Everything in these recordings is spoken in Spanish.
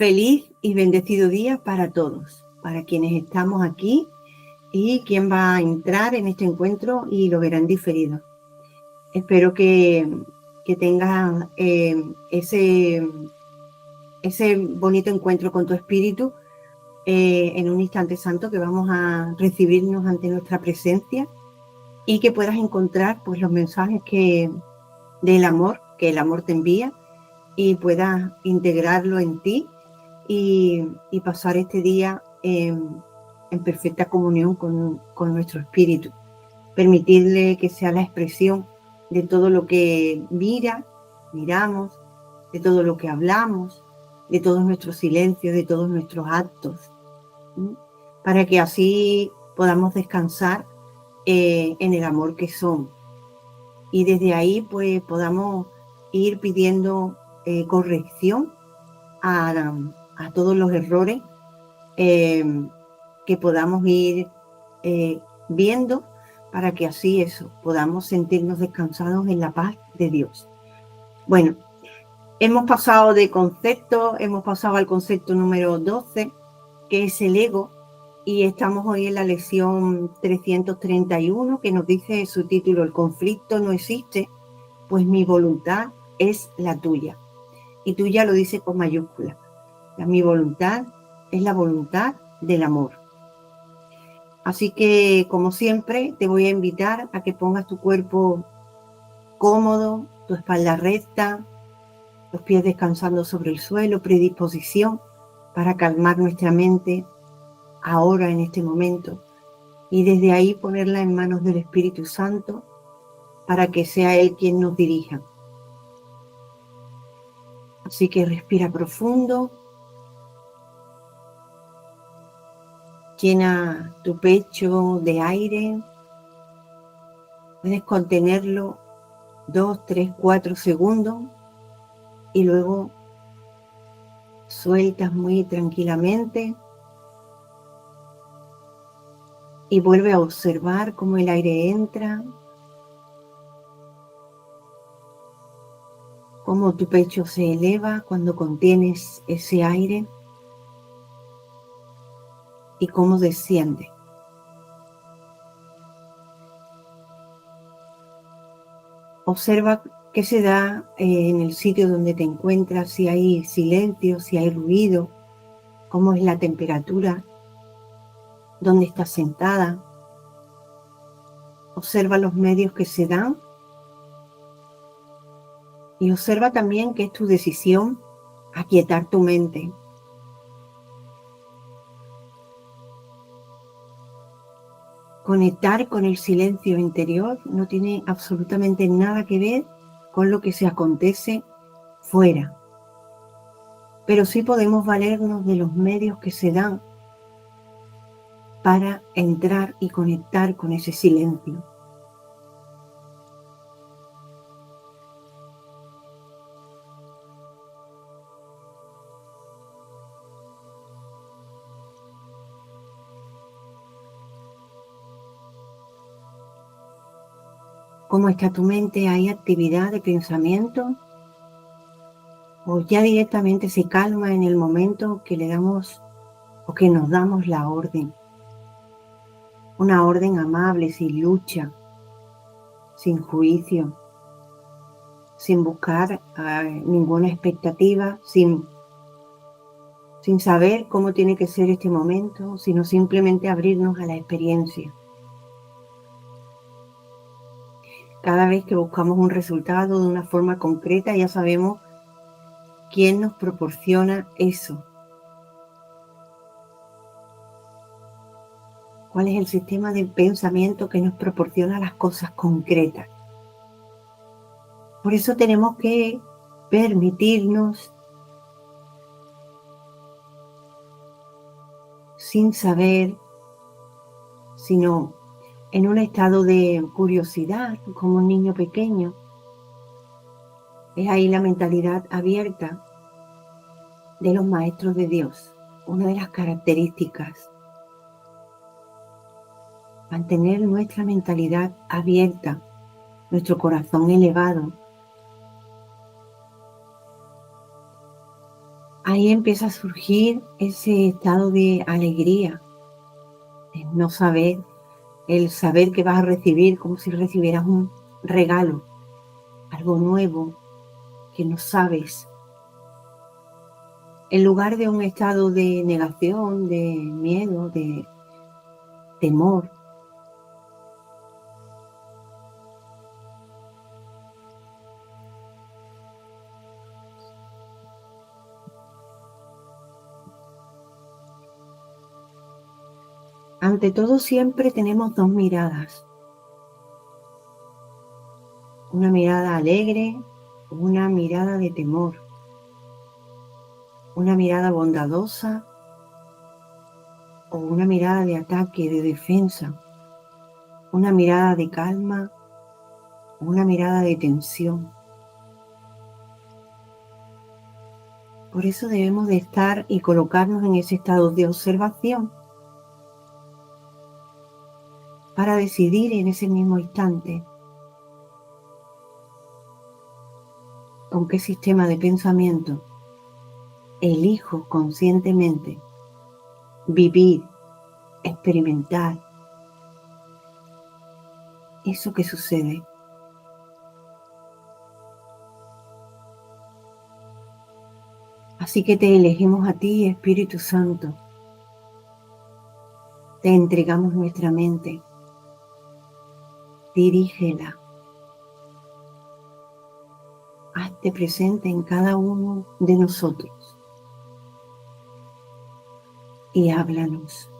Feliz y bendecido día para todos, para quienes estamos aquí y quien va a entrar en este encuentro y lo verán diferido. Espero que tengas ese bonito encuentro con tu espíritu en un instante santo que vamos a recibirnos ante nuestra presencia y que puedas encontrar pues los mensajes del amor que el amor te envía y puedas integrarlo en ti y pasar este día en perfecta comunión con nuestro espíritu. Permitirle que sea la expresión de todo lo que miramos, de todo lo que hablamos, de todos nuestros silencios, de todos nuestros actos, para que así podamos descansar en el amor que somos. Y desde ahí pues podamos ir pidiendo corrección a todos los errores que podamos ir viendo, para que así podamos sentirnos descansados en la paz de Dios. Bueno, hemos pasado de concepto, hemos pasado al concepto número 12, que es el ego, y estamos hoy en la lección 331, que nos dice su título: el conflicto no existe, pues mi voluntad es la tuya. Y tuya lo dice con mayúscula. Mi voluntad es la voluntad del amor. Así que, como siempre, te voy a invitar a que pongas tu cuerpo cómodo, tu espalda recta, los pies descansando sobre el suelo, predisposición para calmar nuestra mente ahora, en este momento, y desde ahí ponerla en manos del Espíritu Santo para que sea Él quien nos dirija. Así que respira profundo. Llena tu pecho de aire. Puedes contenerlo 2, 3, 4 segundos y luego sueltas muy tranquilamente y vuelve a observar cómo el aire entra, cómo tu pecho se eleva cuando contienes ese aire y cómo desciende. Observa qué se da en el sitio donde te encuentras, si hay silencio, si hay ruido, cómo es la temperatura, dónde estás sentada. Observa los medios que se dan y observa también que es tu decisión aquietar tu mente. Conectar con el silencio interior no tiene absolutamente nada que ver con lo que se acontece fuera. Pero sí podemos valernos de los medios que se dan para entrar y conectar con ese silencio. ¿Cómo está tu mente? ¿Hay actividad de pensamiento? ¿O ya directamente se calma en el momento que le damos o que nos damos la orden? Una orden amable, sin lucha, sin juicio, sin buscar ninguna expectativa, sin saber cómo tiene que ser este momento, sino simplemente abrirnos a la experiencia. Cada vez que buscamos un resultado de una forma concreta, ya sabemos quién nos proporciona eso. ¿Cuál es el sistema de pensamiento que nos proporciona las cosas concretas? Por eso tenemos que permitirnos, sin saber, sino en un estado de curiosidad, como un niño pequeño. Es ahí la mentalidad abierta de los maestros de Dios. Una de las características: mantener nuestra mentalidad abierta, nuestro corazón elevado. ahí empieza a surgir ese estado de alegría, de no saber, el saber que vas a recibir como si recibieras un regalo, algo nuevo que no sabes. En lugar de un estado de negación, de miedo, de temor. Ante todo, siempre tenemos dos miradas. Una mirada alegre, una mirada de temor. Una mirada bondadosa o una mirada de ataque, de defensa. Una mirada de calma o una mirada de tensión. Por eso debemos de estar y colocarnos en ese estado de observación para decidir en ese mismo instante con qué sistema de pensamiento elijo conscientemente vivir, experimentar eso que sucede. Así que te elegimos a ti, Espíritu Santo. Te entregamos nuestra mente. Dirígela. Hazte presente en cada uno de nosotros y háblanos.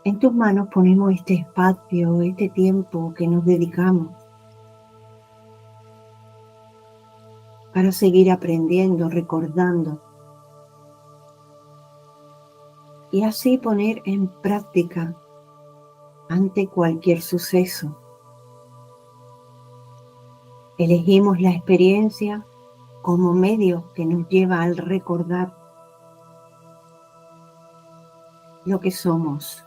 En tus manos ponemos este espacio, este tiempo que nos dedicamos para seguir aprendiendo, recordando y así poner en práctica ante cualquier suceso. Elegimos la experiencia como medio que nos lleva al recordar lo que somos.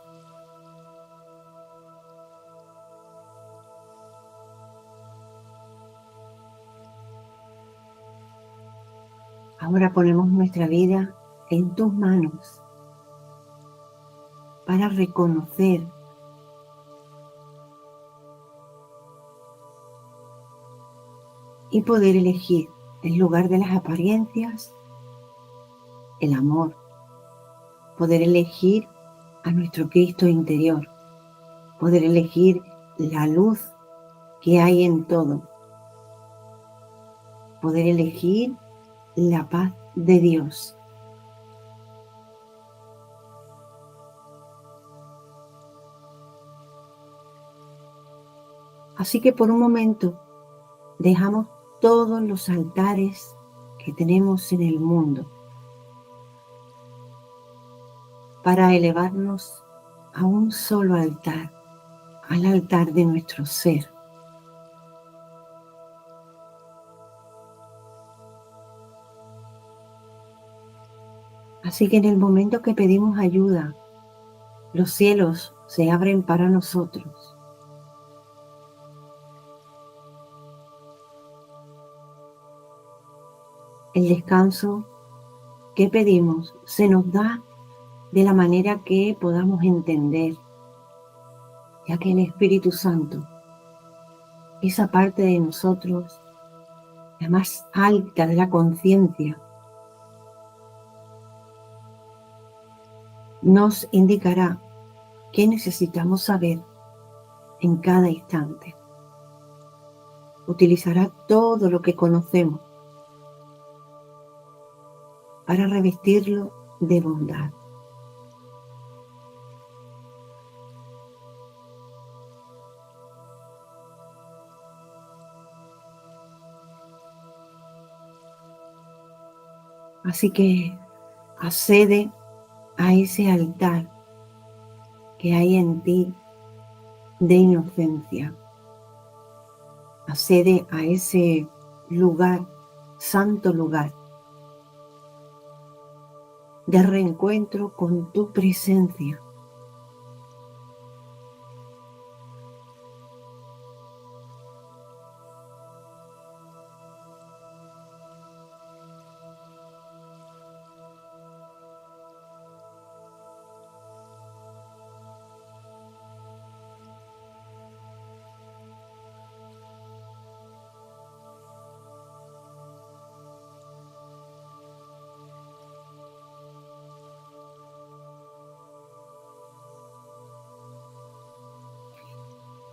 Ahora ponemos nuestra vida en tus manos para reconocer y poder elegir en lugar de las apariencias el amor, poder elegir a nuestro Cristo interior, poder elegir la luz que hay en todo, poder elegir la paz de Dios. Así que por un momento dejamos todos los altares que tenemos en el mundo para elevarnos a un solo altar, al altar de nuestro ser. Así que en el momento que pedimos ayuda, los cielos se abren para nosotros. El descanso que pedimos se nos da de la manera que podamos entender, ya que el Espíritu Santo, esa parte de nosotros, la más alta de la conciencia, nos indicará qué necesitamos saber en cada instante. Utilizará todo lo que conocemos para revestirlo de bondad. Así que accede a ese altar que hay en ti de inocencia. Accede a ese lugar, santo lugar, de reencuentro con tu presencia.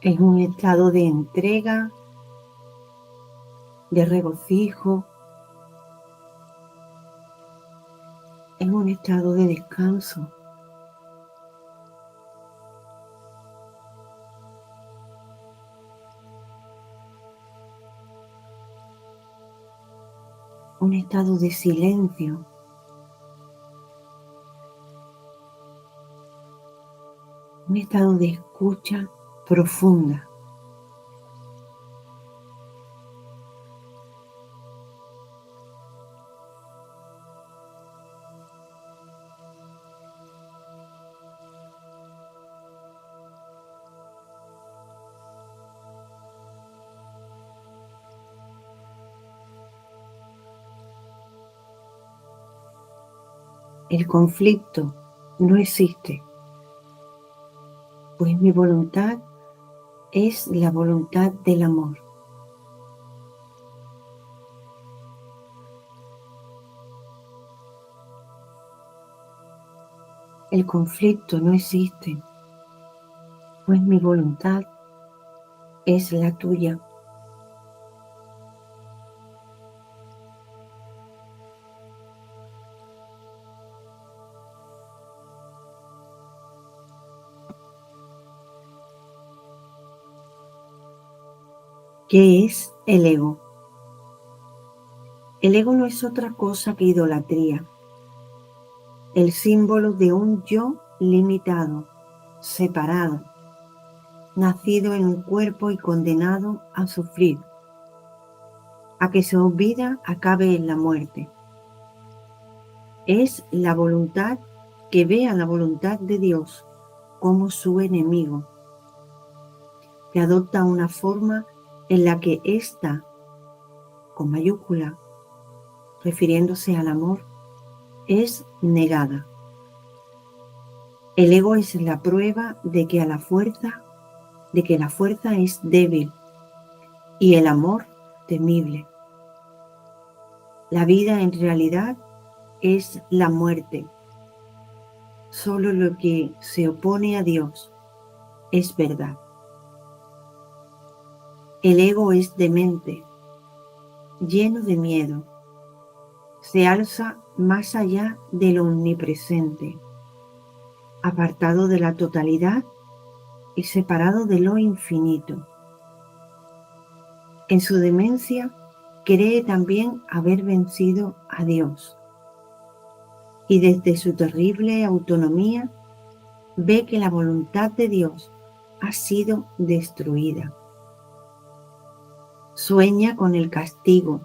Es un estado de entrega, de regocijo, es un estado de descanso. Un estado de silencio. Un estado de escucha profunda. El conflicto no existe, pues mi voluntad es la voluntad del amor. El conflicto no existe, pues mi voluntad es la tuya. ¿Qué es el ego? El ego no es otra cosa que idolatría, el símbolo de un yo limitado, separado, nacido en un cuerpo y condenado a sufrir, a que su vida acabe en la muerte. Es la voluntad que ve a la voluntad de Dios como su enemigo, que adopta una forma en la que ésta, con mayúscula, refiriéndose al amor, es negada. El ego es la prueba de que la fuerza es débil y el amor temible. La vida en realidad es la muerte. Solo lo que se opone a Dios es verdad. El ego es demente, lleno de miedo. Se alza más allá de lo omnipresente, apartado de la totalidad y separado de lo infinito. En su demencia cree también haber vencido a Dios y desde su terrible autonomía ve que la voluntad de Dios ha sido destruida. Sueña con el castigo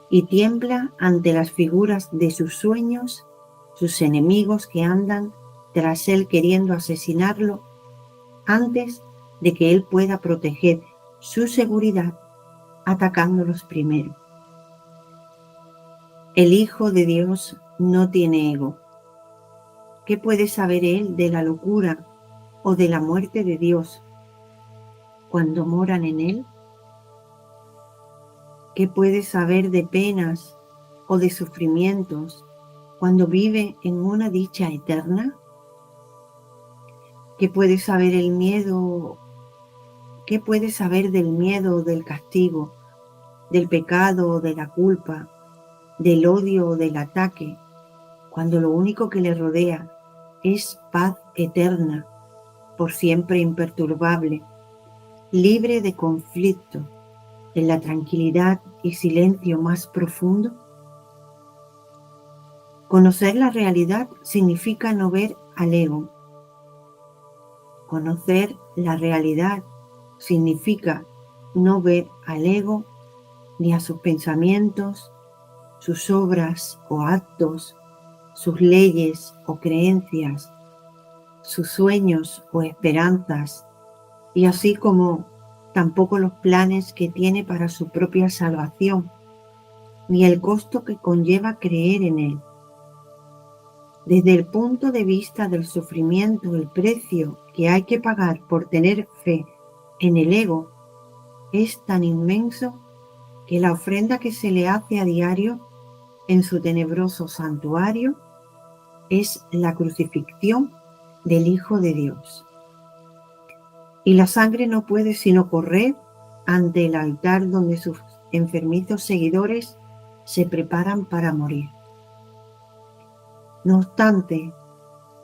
y tiembla ante las figuras de sus sueños, sus enemigos que andan tras él queriendo asesinarlo antes de que él pueda proteger su seguridad atacándolos primero. El Hijo de Dios no tiene ego. ¿Qué puede saber él de la locura o de la muerte de Dios cuando moran en él? ¿Qué puede saber de penas o de sufrimientos cuando vive en una dicha eterna? ¿Qué puede saber el miedo? ¿Qué puede saber del miedo o del castigo, del pecado o de la culpa, del odio o del ataque, cuando lo único que le rodea es paz eterna, por siempre imperturbable, libre de conflicto, en la tranquilidad y silencio más profundo? Conocer la realidad significa no ver al ego. Conocer la realidad significa no ver al ego ni a sus pensamientos, sus obras o actos, sus leyes o creencias, sus sueños o esperanzas, y así como tampoco los planes que tiene para su propia salvación, ni el costo que conlleva creer en él. Desde el punto de vista del sufrimiento, el precio que hay que pagar por tener fe en el ego es tan inmenso que la ofrenda que se le hace a diario en su tenebroso santuario es la crucifixión del Hijo de Dios. Y la sangre no puede sino correr ante el altar donde sus enfermizos seguidores se preparan para morir. No obstante,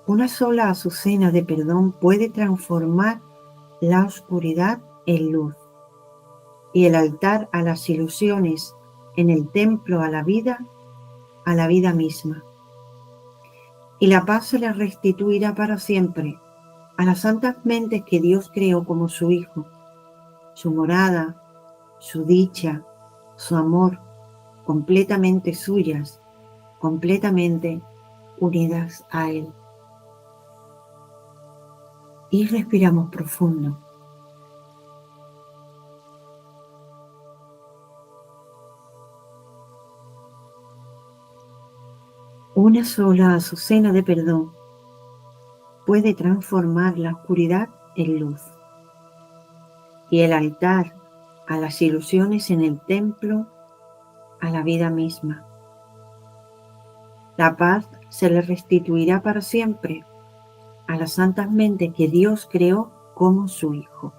una sola azucena de perdón puede transformar la oscuridad en luz y el altar a las ilusiones en el templo a la vida misma. Y la paz se le restituirá para siempre a las santas mentes que Dios creó como su Hijo, su morada, su dicha, su amor, completamente suyas, completamente unidas a Él. Y respiramos profundo. Una sola azucena de perdón puede transformar la oscuridad en luz y el altar a las ilusiones en el templo a la vida misma. La paz se le restituirá para siempre a las santas mentes que Dios creó como su Hijo.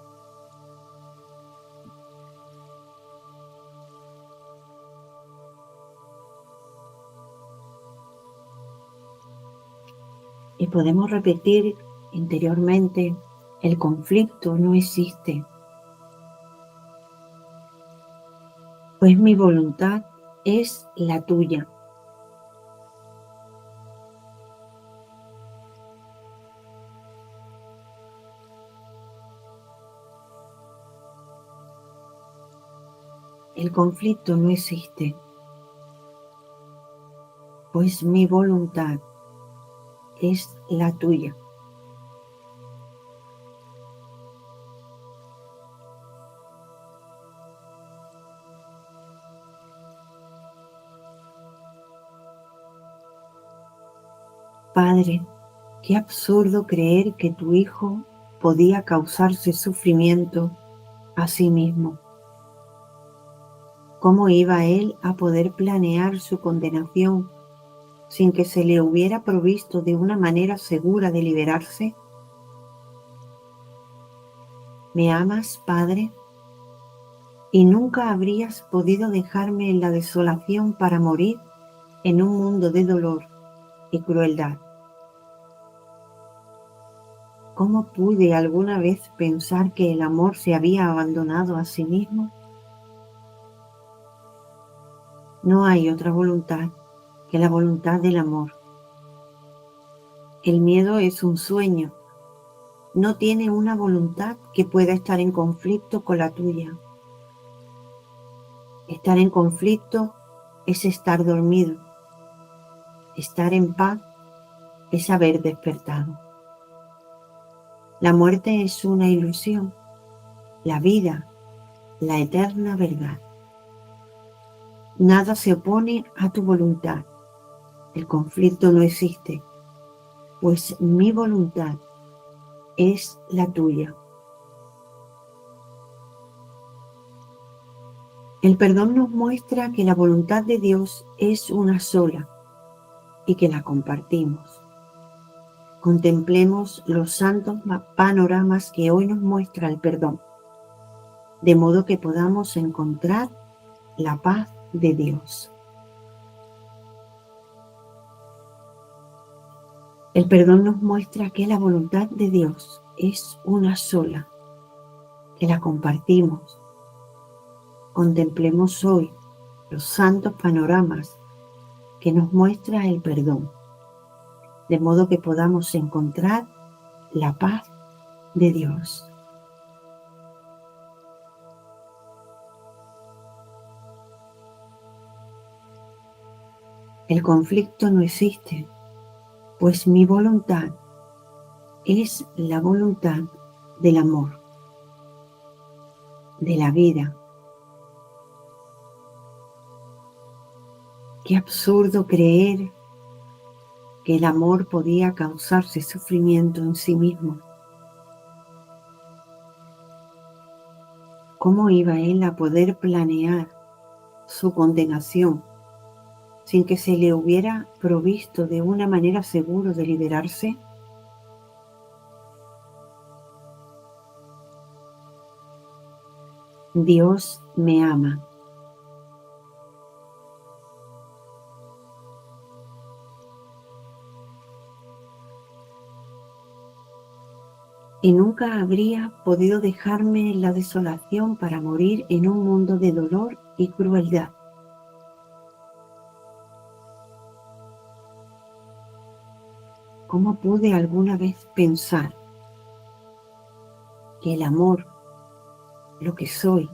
Y podemos repetir interiormente: el conflicto no existe, pues mi voluntad es la tuya. El conflicto no existe, pues mi voluntad es la tuya. Padre, qué absurdo creer que tu Hijo podía causarse sufrimiento a sí mismo. ¿Cómo iba Él a poder planear su condenación sin que se le hubiera provisto de una manera segura de liberarse? ¿Me amas, Padre? Y nunca habrías podido dejarme en la desolación para morir en un mundo de dolor y crueldad. ¿Cómo pude alguna vez pensar que el amor se había abandonado a sí mismo? No hay otra voluntad que la voluntad del amor. El miedo es un sueño, no tiene una voluntad que pueda estar en conflicto con la tuya. Estar en conflicto es estar dormido. Estar en paz es haber despertado. La muerte es una ilusión, la vida, la eterna verdad. Nada se opone a tu voluntad. El conflicto no existe, pues mi voluntad es la tuya. El perdón nos muestra que la voluntad de Dios es una sola y que la compartimos. Contemplemos los santos panoramas que hoy nos muestra el perdón, de modo que podamos encontrar la paz de Dios. El perdón nos muestra que la voluntad de Dios es una sola, que la compartimos. Contemplemos hoy los santos panoramas que nos muestra el perdón, de modo que podamos encontrar la paz de Dios. El conflicto no existe, pues mi voluntad es la voluntad del amor, de la vida. Qué absurdo creer que el amor podía causarse sufrimiento en sí mismo. ¿Cómo iba Él a poder planear su condenación sin que se le hubiera provisto de una manera segura de liberarse? Dios me ama. Y nunca habría podido dejarme en la desolación para morir en un mundo de dolor y crueldad. ¿Cómo pude alguna vez pensar que el amor, lo que soy,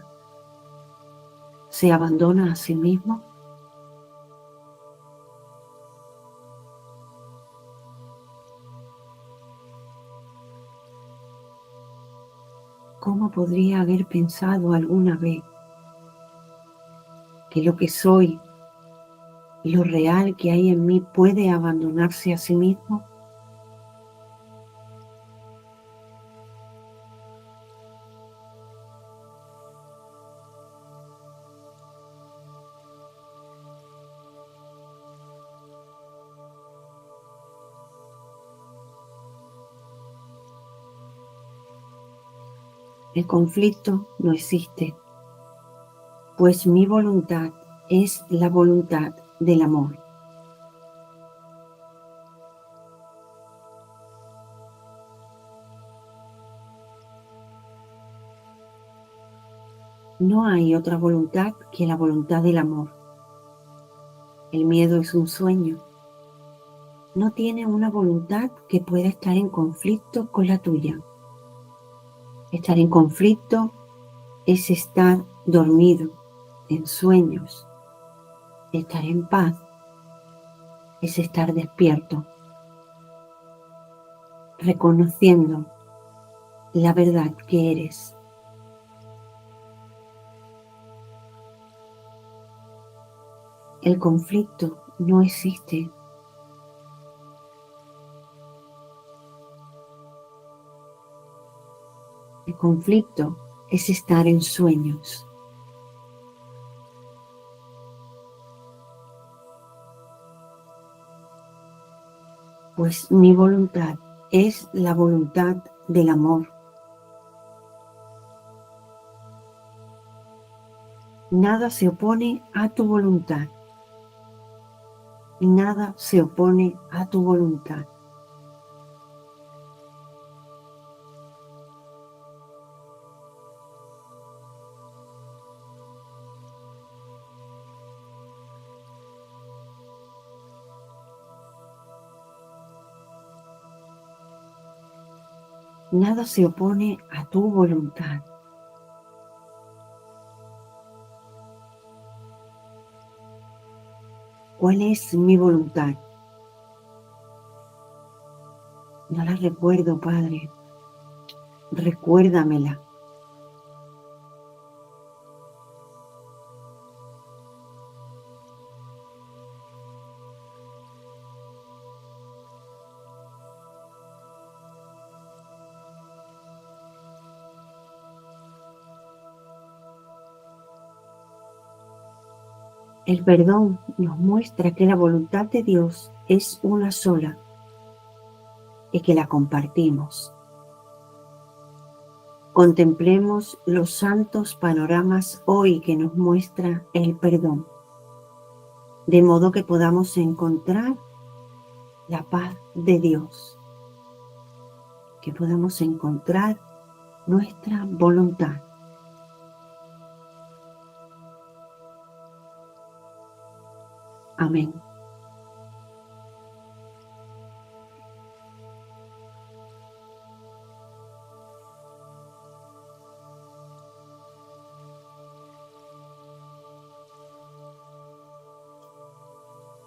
se abandona a sí mismo? ¿Cómo podría haber pensado alguna vez que lo que soy y lo real que hay en mí puede abandonarse a sí mismo? El conflicto no existe, pues mi voluntad es la voluntad del amor. No hay otra voluntad que la voluntad del amor. El miedo es un sueño. No tiene una voluntad que pueda estar en conflicto con la tuya. Estar en conflicto es estar dormido, en sueños. Estar en paz es estar despierto, reconociendo la verdad que eres. El conflicto no existe. El conflicto es estar en sueños. Pues mi voluntad es la voluntad del amor. Nada se opone a tu voluntad. Nada se opone a tu voluntad. Nada se opone a tu voluntad. ¿Cuál es mi voluntad? No la recuerdo, Padre. Recuérdamela. El perdón nos muestra que la voluntad de Dios es una sola y que la compartimos. Contemplemos los santos panoramas hoy que nos muestra el perdón, de modo que podamos encontrar la paz de Dios, que podamos encontrar nuestra voluntad. Amén.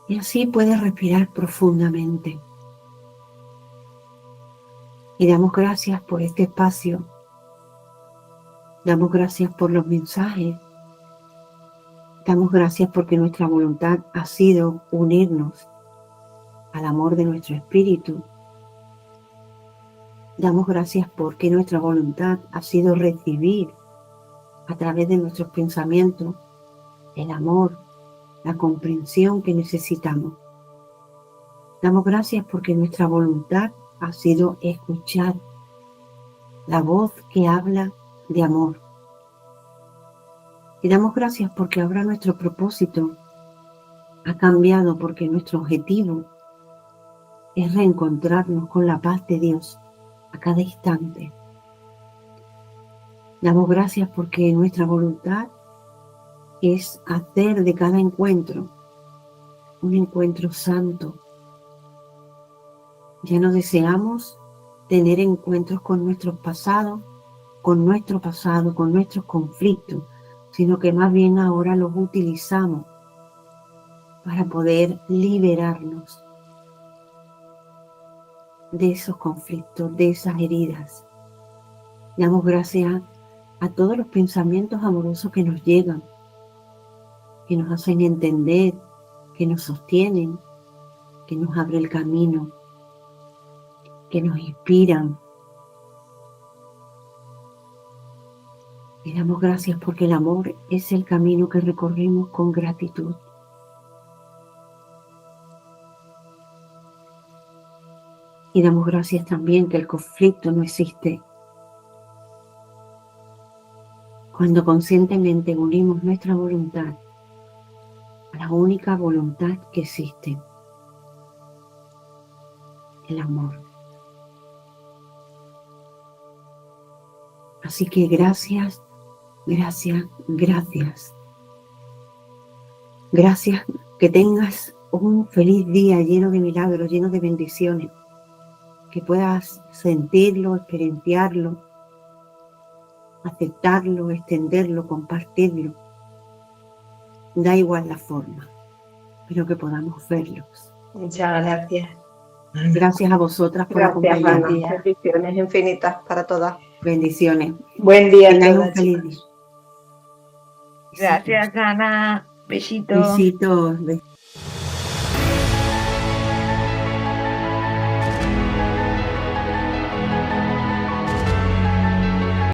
Y así puedes respirar profundamente. Y damos gracias por este espacio. Damos gracias por los mensajes. Damos gracias porque nuestra voluntad ha sido unirnos al amor de nuestro espíritu. Damos gracias porque nuestra voluntad ha sido recibir a través de nuestros pensamientos el amor, la comprensión que necesitamos. Damos gracias porque nuestra voluntad ha sido escuchar la voz que habla de amor. Y damos gracias porque ahora nuestro propósito ha cambiado, porque nuestro objetivo es reencontrarnos con la paz de Dios a cada instante. Damos gracias porque nuestra voluntad es hacer de cada encuentro un encuentro santo. Ya no deseamos tener encuentros con nuestros pasados, con nuestro pasado, con nuestros conflictos, sino que más bien ahora los utilizamos para poder liberarnos de esos conflictos, de esas heridas. Damos gracias a todos los pensamientos amorosos que nos llegan, que nos hacen entender, que nos sostienen, que nos abren el camino, que nos inspiran. Y damos gracias porque el amor es el camino que recorrimos con gratitud. Y damos gracias también que el conflicto no existe. Cuando conscientemente unimos nuestra voluntad a la única voluntad que existe, el amor. Así que gracias, gracias, gracias. Gracias, que tengas un feliz día lleno de milagros, lleno de bendiciones. Que puedas sentirlo, experienciarlo, aceptarlo, extenderlo, compartirlo. Da igual la forma, pero que podamos verlos. Muchas gracias. Gracias a vosotras por acompañarnos. Bendiciones infinitas para todas. Bendiciones. Buen día. Tengáis un feliz día. Gracias, Ana. Besitos. Besitos.